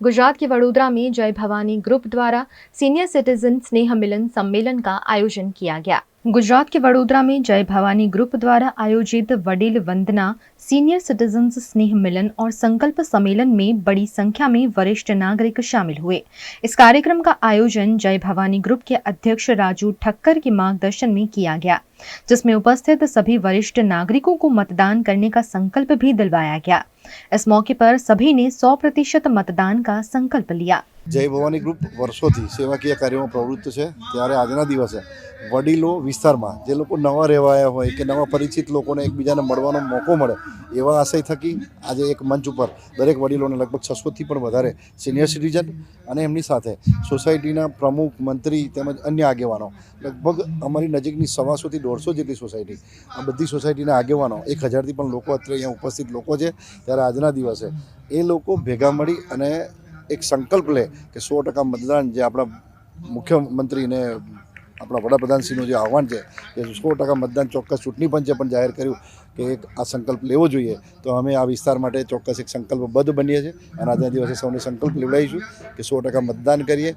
गुजरात के वडोदरा में जय भवानी ग्रुप द्वारा सीनियर सिटीजन स्नेह मिलन सम्मेलन का आयोजन किया गया। गुजरात के वडोदरा में जय भवानी ग्रुप द्वारा आयोजित वडील वंदना सीनियर सिटीजन्स स्नेह मिलन और संकल्प सम्मेलन में बड़ी संख्या में वरिष्ठ नागरिक शामिल हुए। इस कार्यक्रम का आयोजन जय भवानी ग्रुप के अध्यक्ष राजू ठक्कर के मार्गदर्शन में किया गया, जिसमें उपस्थित सभी वरिष्ठ नागरिकों को मतदान करने का संकल्प भी दिलवाया गया। इस मौके पर सभी ने 100% मतदान का संकल्प लिया। जय भवानी ग्रुप वर्षोथी सेवाकीय कार्यों में प्रवृत्त है, त्यारे आजना दिवसे वडीलो विस्तारमा जे लोको नवा रहेवाया होय के नवा परिचित लोकोने एकबीजाने मळवानो मोको मळे एवा आशय थकी आज एक मंच पर दरेक वडीलोने लगभग 600 थी पण वधारे सीनियर सिटीजन अने एमनी साथे सोसायटीना प्रमुख मंत्री तेमज अन्य आगेवानो लगभग अमारी नजीकनी 125 થી 150 जेटली सोसायटी आ बधी सोसायटीना आगेवानो 1000 थी पण लोको अत्रे अहींया उपस्थित लोको छे। त्यारे आजना दिवसे ए लोको भेगा मळी अने एक संकल्प ले कि 100% मतदान जे अपना मुख्यमंत्री ने अपना वडाप्रधानश्रीનું જે આહવાન છે કે 100% मतदान ચોક્કસ ચૂંટણી પંચે પણ જાહેર કર્યું કે એક આ સંકલ્પ લેવો જોઈએ, તો અમે આ વિસ્તાર માટે ચોક્કસ એક સંકલ્પબદ્ધ બનીએ છીએ અને આજના દિવસે સૌને સંકલ્પ લેવડાવીશું કે 100% मतदान કરીએ